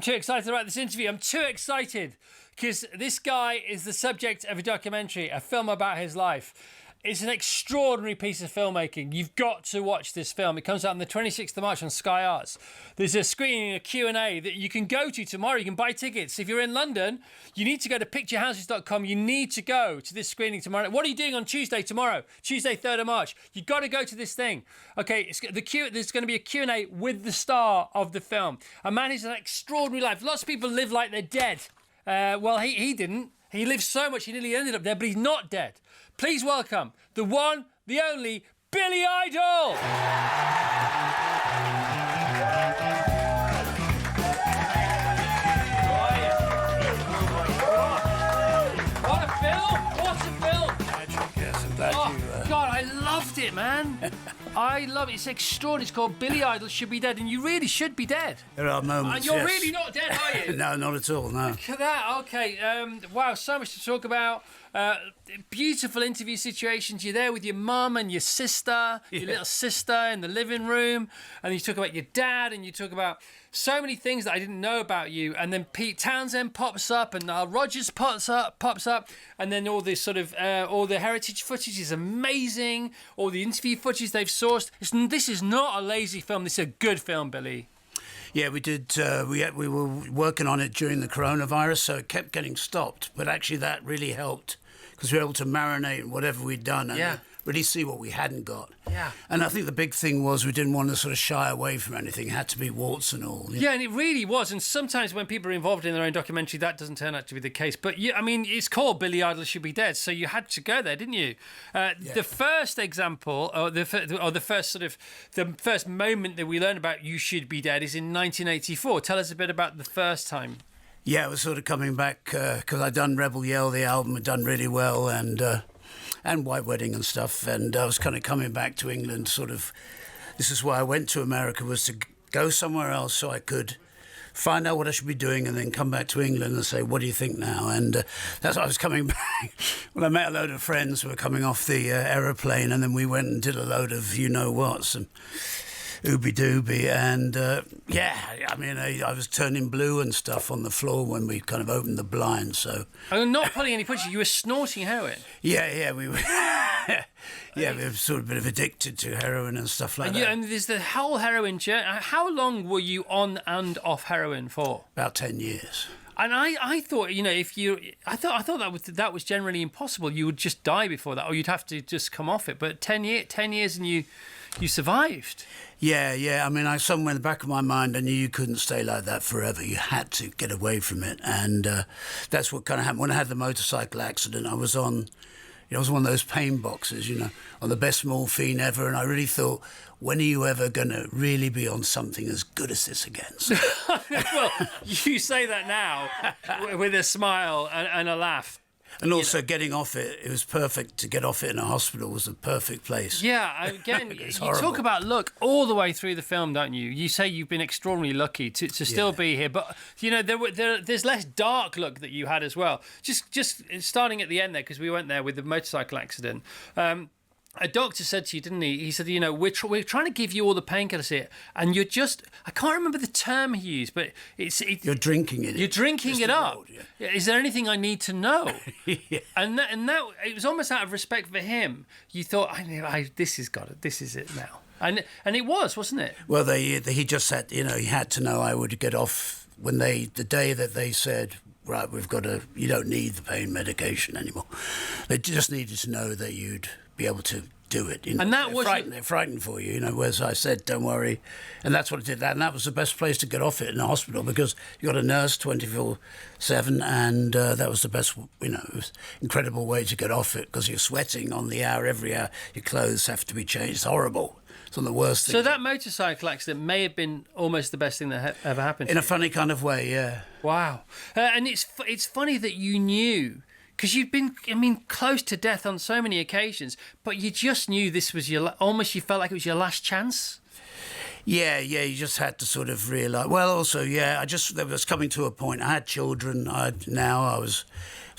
too excited about this interview. I'm too excited because this guy is the subject of a documentary, a film about his life. It's an extraordinary piece of filmmaking. You've got to watch this film. It comes out on the 26th of March on Sky Arts. There's a screening, a Q&A that you can go to tomorrow. You can buy tickets. If you're in London, you need to go to picturehouses.com. You need to go to this screening tomorrow. What are you doing on Tuesday, tomorrow? Tuesday, 3rd of March. You've got to go to this thing. Okay, there's going to be a Q&A with the star of the film. A man who's an extraordinary life. Lots of people live like they're dead. Well, he didn't. He lived so much, he nearly ended up dead, but he's not dead. Please welcome the one, the only, Billy Idol! What a film! What a film! Yes, I'm glad you... God, I loved it, man. I love it. It's extraordinary. It's called Billy Idol Should Be Dead, and you really should be dead. There are moments, And you're yes. really not dead, are you? No, not at all, no. Look at that. Okay. Wow, so much to talk about. Beautiful interview situations. You're there with your mum and your sister, your little sister in the living room, and you talk about your dad, and you talk about so many things that I didn't know about you. And then Pete Townsend pops up, and Nile Rodgers pops up, and then all this sort of all the heritage footage is amazing. All the interview footage they've sourced. This is not a lazy film. This is a good film, Billy. Yeah, we did. We were working on it during the coronavirus, so it kept getting stopped. But actually, that really helped because we were able to marinate in whatever we'd done and really see what we hadn't got. Yeah. And I think the big thing was we didn't want to sort of shy away from anything. It had to be warts and all. Yeah, and it really was. And sometimes when people are involved in their own documentary, that doesn't turn out to be the case. But yeah, I mean, it's called Billy Idol Should Be Dead, so you had to go there, didn't you? The first example, or the first moment that we learn about You Should Be Dead is in 1984. Tell us a bit about the first time. Yeah, it was sort of coming back because I'd done Rebel Yell, the album had done really well, and White Wedding and stuff, and I was kind of coming back to England. Sort of, this is why I went to America, was to go somewhere else so I could find out what I should be doing and then come back to England and say, what do you think now? And that's why I was coming back. Well, I met a load of friends who were coming off the aeroplane, and then we went and did a load of you-know-whats and ooby-dooby, and I mean, I was turning blue and stuff on the floor when we kind of opened the blinds, so... I'm not pulling any punches, you were snorting heroin? Yeah, we were... we were sort of a bit of addicted to heroin and stuff like that. And there's the whole heroin journey. How long were you on and off heroin for? About 10 years. And I thought, I thought that was generally impossible. You would just die before that, or you'd have to just come off it. But 10 years and you survived. Yeah. I mean, somewhere in the back of my mind, I knew you couldn't stay like that forever. You had to get away from it. And that's what kind of happened. When I had the motorcycle accident, I was on one of those pain boxes, on the best morphine ever. And I really thought, when are you ever going to really be on something as good as this again? So, well, you say that now with a smile and a laugh. And also getting off it, it was perfect to get off it in a hospital, was the perfect place. Yeah, again, you talk about luck all the way through the film, don't you? You say you've been extraordinarily lucky to still be here, but there's less dark luck that you had as well. Just starting at the end there, because we went there with the motorcycle accident. A doctor said to you, didn't he? He said, we're trying to give you all the painkillers here, and you're just... I can't remember the term he used, but you're drinking it. You're drinking it up. Road, yeah. Is there anything I need to know? Yeah. And that it was almost out of respect for him. You thought, this is it now. And it was, wasn't it? Well, he just said, he had to know I would get off the day that they said, right, you don't need the pain medication anymore. They just needed to know that you'd be able to do it. And that was they're frightened for you, whereas I said, don't worry. And that's what it did. And that was the best place to get off it, in a hospital, because you got a nurse 24/7, and that was the best, it was an incredible way to get off it, because you're sweating on the hour, every hour. Your clothes have to be changed. It's horrible. It's one of the worst things. So that motorcycle accident may have been almost the best thing that ever happened to you. In a funny kind of way, yeah. Wow. And it's funny that you knew, because you'd been, close to death on so many occasions, but you just knew this was you felt like it was your last chance? Yeah, you just had to sort of realise. Well, also, I was coming to a point. I had children. I was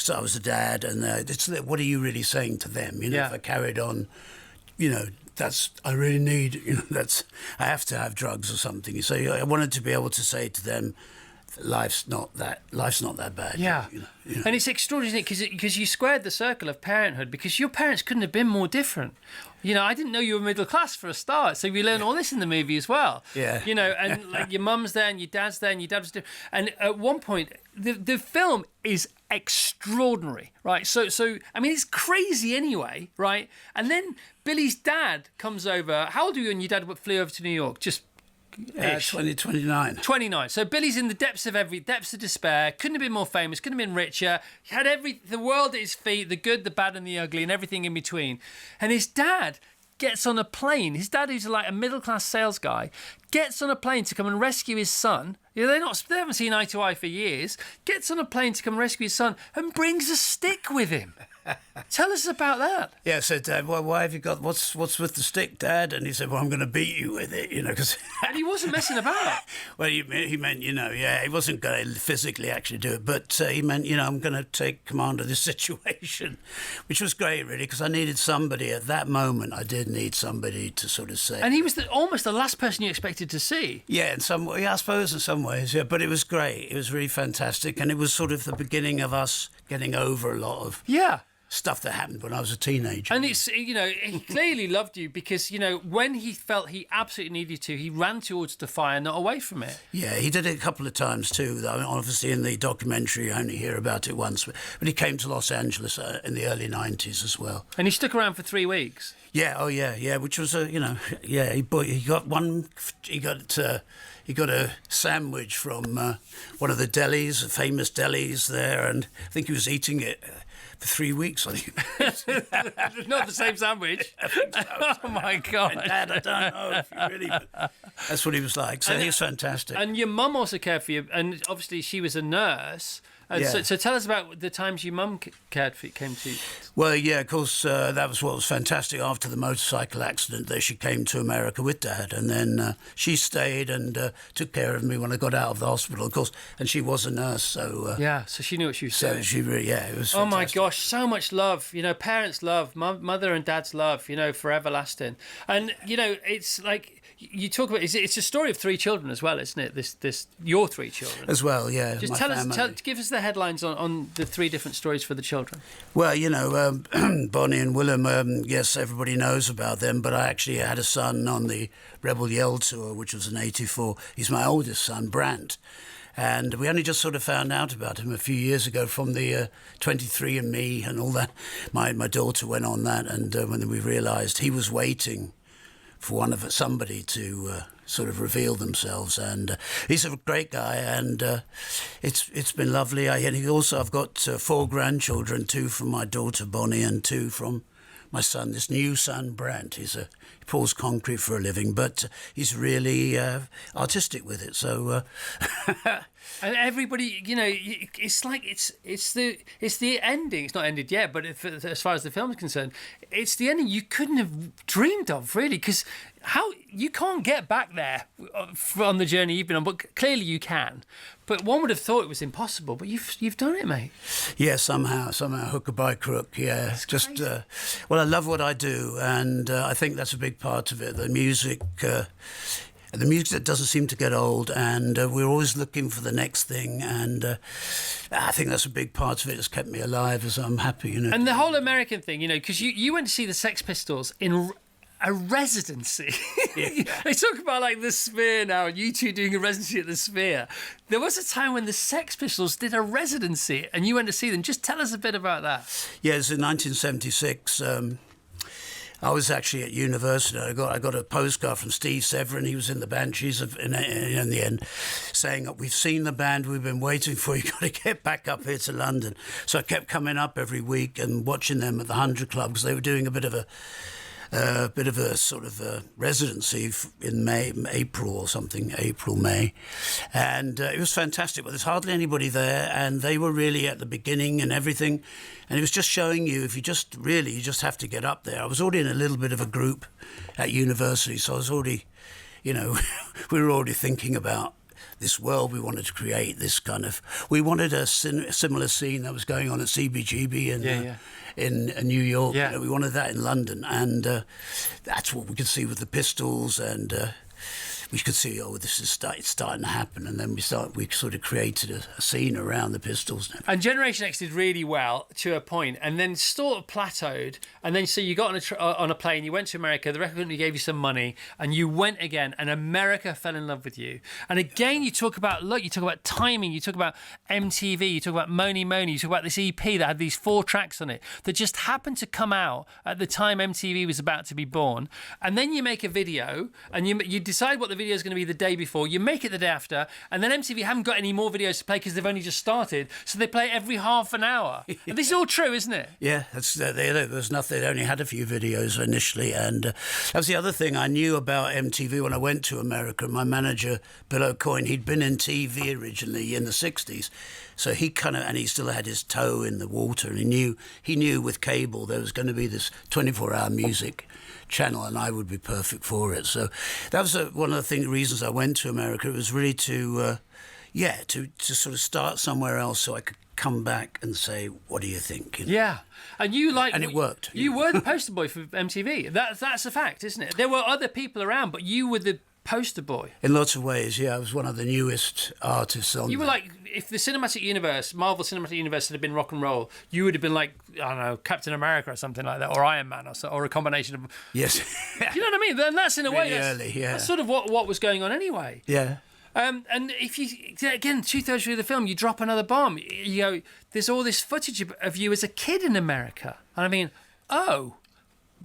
a dad, and it's what are you really saying to them? If I carried on, I really need, I have to have drugs or something. So I wanted to be able to say to them, life's not that bad. Yeah. You know. And it's extraordinary because you squared the circle of parenthood, because your parents couldn't have been more different. You know, I didn't know you were middle class for a start, so we learn all this in the movie as well. Yeah. You know, and like your mum's there and your dad's there and your dad was different. And at one point, the film is extraordinary, right? So I mean, it's crazy anyway, right? And then Billy's dad comes over. How old are you when your dad flew over to New York? Just 29. 29. So Billy's in the depths of despair. Couldn't have been more famous. Couldn't have been richer. He had the world at his feet, the good, the bad, and the ugly, and everything in between. And his dad gets on a plane. His dad, who's like a middle-class sales guy, gets on a plane to come and rescue his son. You know, they haven't seen eye to eye for years. Gets on a plane to come and rescue his son and brings a stick with him. Tell us about that. Yeah, I said, Dad, well, why have you got, what's with the stick, Dad? And he said, well, I'm going to beat you with it, you know, because... And he wasn't messing about. Well, he meant, you know, yeah, he wasn't going to physically actually do it, but he meant, you know, I'm going to take command of this situation, which was great, really, because I needed somebody at that moment. I did need somebody to sort of say... And he was almost the last person you expected to see. Yeah, in some way, I suppose in some ways, yeah, but it was great. It was really fantastic, and it was sort of the beginning of us getting over a lot of... Yeah. Stuff that happened when I was a teenager. And it's, you know, he clearly loved you because, you know, when he felt he absolutely needed to, he ran towards the fire, not away from it. Yeah, he did it a couple of times too. I mean, obviously in the documentary, I only hear about it once, but he came to Los Angeles in the early 90s as well. And he stuck around for 3 weeks. Yeah, oh yeah, which was you know, yeah, he got a sandwich from one of the delis, famous delis there, and I think he was eating it for 3 weeks. I think. Not the same sandwich. Oh my God, Dad, I don't know if you really. But that's what he was like. So he was fantastic. And your mum also cared for you, and obviously she was a nurse. Yeah. So tell us about the times your mum cared for you, came to you. Well, yeah, of course, that was what was fantastic. After the motorcycle accident, that she came to America with Dad, and then she stayed and took care of me when I got out of the hospital, of course. And she was a nurse, so yeah, so she knew what she was saying. So she really, yeah, it was. Oh fantastic. my gosh, so much love, you know, parents' love, mother and dad's love, you know, forever lasting. And you know, it's like. You talk about it's a story of 3 children as well, isn't it? This your 3 children as well, yeah. Just give us the headlines on the 3 different stories for the children. Well, you know, Bonnie and Willem. Yes, everybody knows about them, but I actually had a son on the Rebel Yell tour, which was in '84. He's my oldest son, Brant. And we only just sort of found out about him a few years ago from the 23andMe and all that. My daughter went on that, and when we realised he was waiting for somebody to sort of reveal themselves, and he's a great guy, and it's been lovely. I've got 4 grandchildren, 2 from my daughter Bonnie and 2 from my son, this new son Brant. He pours concrete for a living, but he's really artistic with it. So. And everybody, you know, it's like it's the ending. It's not ended yet, but as far as the film is concerned, it's the ending you couldn't have dreamed of, really, because how you can't get back there on the journey you've been on, but clearly you can. But one would have thought it was impossible, but you've done it, mate. Yeah, somehow, hook or by crook. Yeah, it's just well, I love what I do, and I think that's a big part of it. The music that doesn't seem to get old, and we're always looking for the next thing, and I think that's a big part of it. It's kept me alive, as I'm happy, you know. And the whole American thing, you know, because you went to see the Sex Pistols in a residency. Yeah. They talk about like the Sphere now, and you two doing a residency at the Sphere. There was a time when the Sex Pistols did a residency, and you went to see them. Just tell us a bit about that. Yeah, it was in 1976. I was actually at university. I got a postcard from Steve Severin. He was in the Banshees in the end, saying, "We've seen the band we've been waiting for. You've got to get back up here to London." So I kept coming up every week and watching them at the 100 Club, because they were doing a bit of a sort of a residency in April or something, May. And it was fantastic. But there's hardly anybody there, and they were really at the beginning and everything. And it was just showing you, you just have to get up there. I was already in a little bit of a group at university, so I was already, you know, we were already thinking about this world we wanted to create, we wanted a similar scene that was going on at CBGB in New York. Yeah. You know, we wanted that in London, and that's what we could see with the Pistols, and we could see, oh, this is starting to happen, and then we sort of created a scene around the Pistols. And Generation X did really well to a point, and then sort of plateaued. And then so you got on a plane, you went to America. The record company gave you some money, and you went again. And America fell in love with you. And again, you talk about timing, you talk about MTV, you talk about Moni Moni, you talk about this EP that had these 4 tracks on it that just happened to come out at the time MTV was about to be born. And then you make a video, and you decide what the video is going to be the day before. You make it the day after, and then MTV haven't got any more videos to play because they've only just started, so they play it every half an hour. And this is all true, isn't it? Yeah, there's nothing. They only had a few videos initially, and that was the other thing I knew about MTV when I went to America. My manager, Bill O'Coin, he'd been in TV originally in the 60s, so he still had his toe in the water, and he knew with cable there was going to be this 24-hour music channel, and I would be perfect for it. So that was one of the reasons I went to America. It was really to sort of start somewhere else, so I could come back and say, "What do you think?" Yeah, and it worked. You were the poster boy for MTV. That's a fact, isn't it? There were other people around, but you were the poster boy. In lots of ways, yeah. I was one of the newest artists on. You were like, if the cinematic universe, Marvel Cinematic Universe, had been rock and roll, you would have been like, I don't know, Captain America or something like that, or Iron Man, or a combination of. Yes. You know what I mean? Then that's in a really way early, yeah. That's sort of what was going on anyway. Yeah. And if you, again, 2/3 through the film, you drop another bomb. You go, there's all this footage of you as a kid in America. And I mean,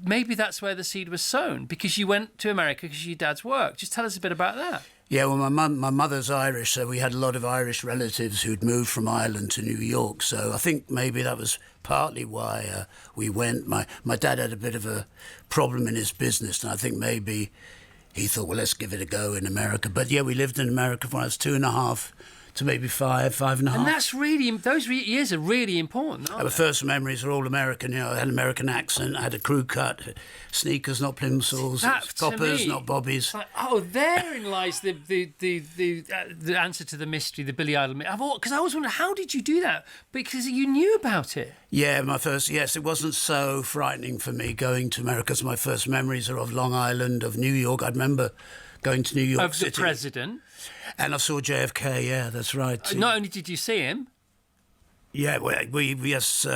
maybe that's where the seed was sown, because you went to America because of your dad's work. Just tell us a bit about that. Yeah, well, my mother's Irish, so we had a lot of Irish relatives who'd moved from Ireland to New York. So I think maybe that was partly why we went. My dad had a bit of a problem in his business, and I think maybe he thought, well, let's give it a go in America. But yeah, we lived in America when I was 2.5 to maybe 5.5. And that's really, those years are really important. Our first memories are all American. You know, I had an American accent, I had a crew cut, sneakers, not plimsolls, coppers, not bobbies. Like, therein lies the answer to the mystery, the Billy Idol. Because I always wondered, how did you do that? Because you knew about it. Yeah, it wasn't so frightening for me going to America, because my first memories are of Long Island, of New York. I remember going to New York City. Of the president. And I saw JFK, yeah, that's right. Not only did you see him. Yeah, yes.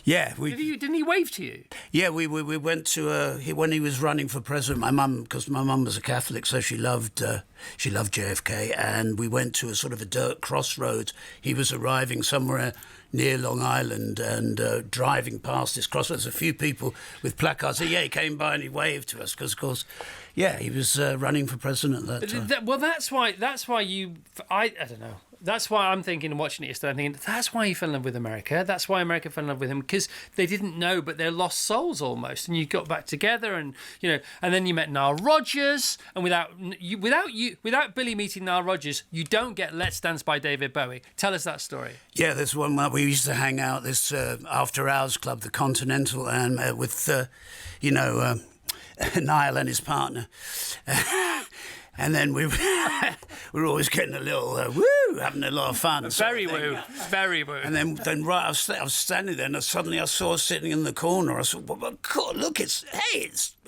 Didn't he wave to you? Yeah, we went to when he was running for president. My mum, because my mum was a Catholic, so she loved JFK, and we went to a sort of a dirt crossroads. He was arriving somewhere near Long Island and driving past this crossroads. A few people with placards. He came by and he waved to us because, of course, he was running for president at that time. Well, that's why I don't know. That's why I'm thinking and watching it yesterday. I'm thinking that's why he fell in love with America. That's why America fell in love with him, because they didn't know, but they're lost souls almost. And you got back together, and and then you met Nile Rodgers. And without Billy meeting Nile Rodgers, you don't get Let's Dance by David Bowie. Tell us that story. Yeah, there's one where we used to hang out this after hours club, the Continental, and with Niall and his partner. And then we were always getting a little having a lot of fun. Very woo. And then right, I was standing there, and suddenly I saw her sitting in the corner. I said, well, God, look, it's.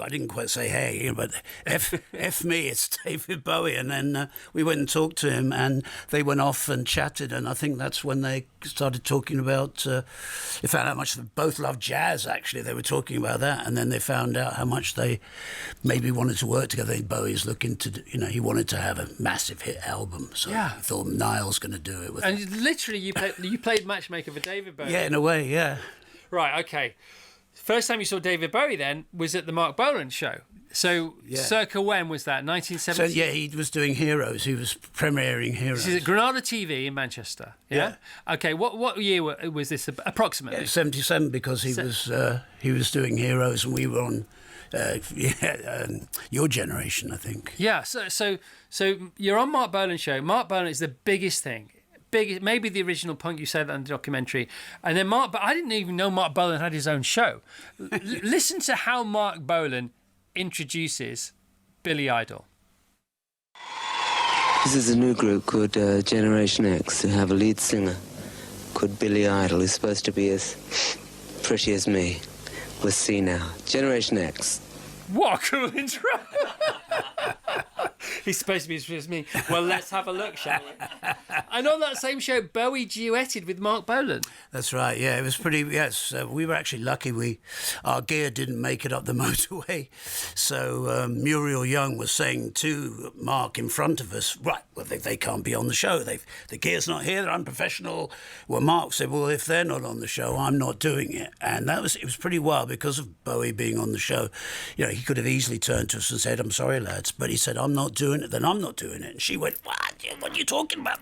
I didn't quite say hey, but F me, it's David Bowie. And then we went and talked to him, and they went off and chatted, and I think that's when they started talking about. They found out how much they both loved jazz. Actually, they were talking about that, and then they found out how much they maybe wanted to work together. Bowie's looking to, he wanted to have a massive hit album, so he thought Niall's going to do it with him. And literally, you played matchmaker for David Bowie. Yeah, in a way, yeah. Right, okay. First time you saw David Bowie then was at the Mark Bolan show. So circa when was that? 1970? So he was doing Heroes. He was premiering Heroes. This is at Granada TV in Manchester. Yeah. Okay. What year was this approximately? 77, because he was doing Heroes, and we were on. Your generation, I think. Yeah. So you're on Mark Bolan's show. Mark Bolan is the biggest thing. Maybe the original punk. You said that in the documentary. And then but I didn't even know Mark Bolan had his own show. Listen to how Mark Bolan introduces Billy Idol. This is a new group called Generation X, who have a lead singer called Billy Idol, who's supposed to be as pretty as me. We'll see now. Generation X. What a cool intro. He's supposed to be as me. Well, let's have a look, shall we? And on that same show, Bowie duetted with Mark Bolan. That's right. Yeah, it was pretty. Yes, we were actually lucky. Our gear didn't make it up the motorway, so Muriel Young was saying to Mark in front of us, right, well, they can't be on the show. The gear's not here. They're unprofessional. Well, Mark said, well, if they're not on the show, I'm not doing it. And it was pretty wild because of Bowie being on the show. You know, he could have easily turned to us and said, I'm sorry, lads, but he said, I'm not doing it. Then I'm not doing it. And she went, what are you talking about?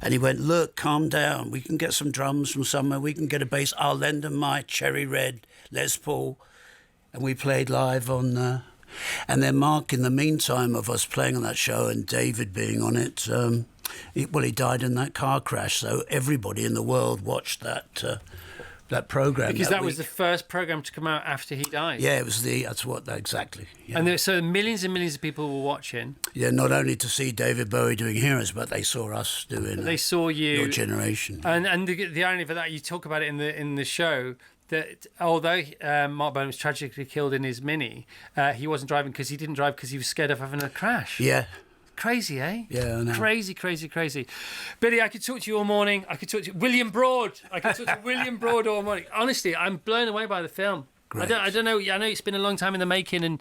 And he went, look, calm down. We can get some drums from somewhere. We can get a bass. I'll lend them my cherry red Les Paul. And we played live on... and then Mark, in the meantime of us playing on that show and David being on it, he died in that car crash. So everybody in the world watched that program. Because that was the first program to come out after he died. Yeah, it was exactly. Yeah. And so millions and millions of people were watching. Yeah, not only to see David Bowie doing Heroes, but they saw us doing. They saw you. Your generation. And the irony for that, you talk about it in the show, that although Mark Bolan was tragically killed in his Mini, he wasn't driving because he didn't drive because he was scared of having a crash. Yeah. Crazy, eh? Yeah, I know. Crazy. Billy, I could talk to you all morning. I could talk to William Broad. I could talk to William Broad all morning. Honestly, I'm blown away by the film. Great. I don't know. I know it's been a long time in the making,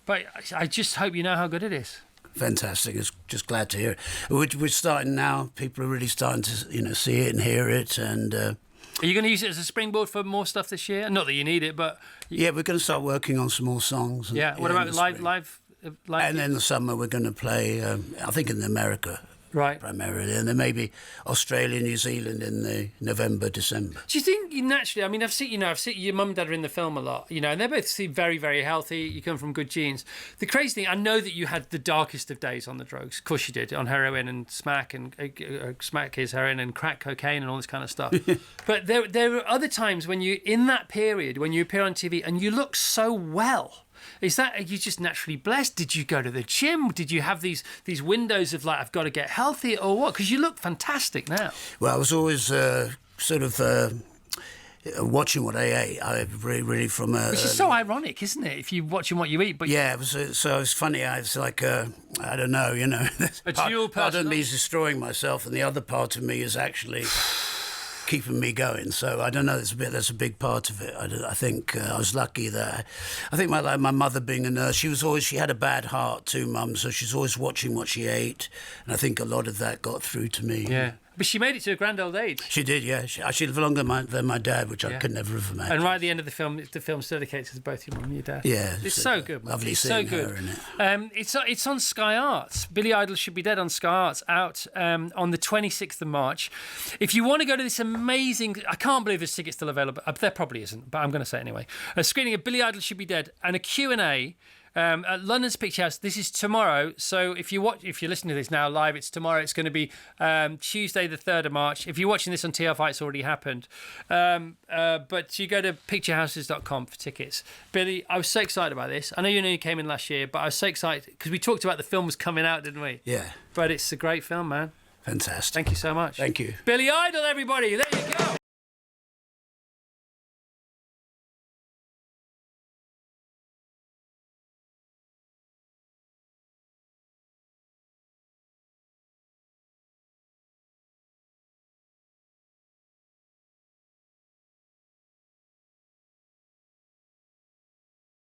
but I just hope you know how good it is. Fantastic. It's just glad to hear it. We're starting now. People are really starting to see it and hear it. And are you going to use it as a springboard for more stuff this year? Not that you need it, but yeah, we're going to start working on some more songs. Yeah. What about live? And in the summer we're going to play, I think, in America, right, primarily, and then maybe Australia, New Zealand in the November, December. Do you think naturally? I mean, I've seen your mum and dad are in the film a lot, and they both seem very, very healthy. You come from good genes. The crazy thing, I know that you had the darkest of days on the drugs. Of course you did, on heroin and smack, and smack is heroin and crack cocaine and all this kind of stuff. But there are other times when you, in that period, when you appear on TV and you look so well. Are you just naturally blessed? Did you go to the gym? Did you have these windows of I've got to get healthy or what? Because you look fantastic now. Well, I was always watching what I ate. I really from a... Which is so ironic, isn't it? If you're watching what you eat. But yeah, it was funny. I was like, I don't know, a dual part of me is destroying myself and the other part of me is actually... keeping me going, so I don't know. That's a big part of it. I think I was lucky that I think my mother being a nurse, she had a bad heart too, Mum. So she's always watching what she ate, and I think a lot of that got through to me. Yeah. But she made it to a grand old age. She did, yeah. She lived longer than my dad, which I could never have imagined. And right at the end of the film's dedicated to both your mum and your dad. Yeah. It's so good. Lovely it's seeing so good. her in it. It's on Sky Arts. Billy Idol Should Be Dead on Sky Arts, out on the 26th of March. If you want to go to this amazing... I can't believe there's tickets still available. There probably isn't, but I'm going to say it anyway. A screening of Billy Idol Should Be Dead and a Q&A... at London's Picture House. This is tomorrow, so if you're listening to this now live, it's tomorrow. It's going to be Tuesday the 3rd of March. If you're watching this on TFI, it's already happened, but you go to picturehouses.com for tickets. Billy, I was so excited about this. I know you came in last year, but I was so excited because we talked about the film was coming out, didn't we? Yeah. But it's a great film, man. Fantastic. Thank you so much. Thank you. Billy Idol, everybody, there you go.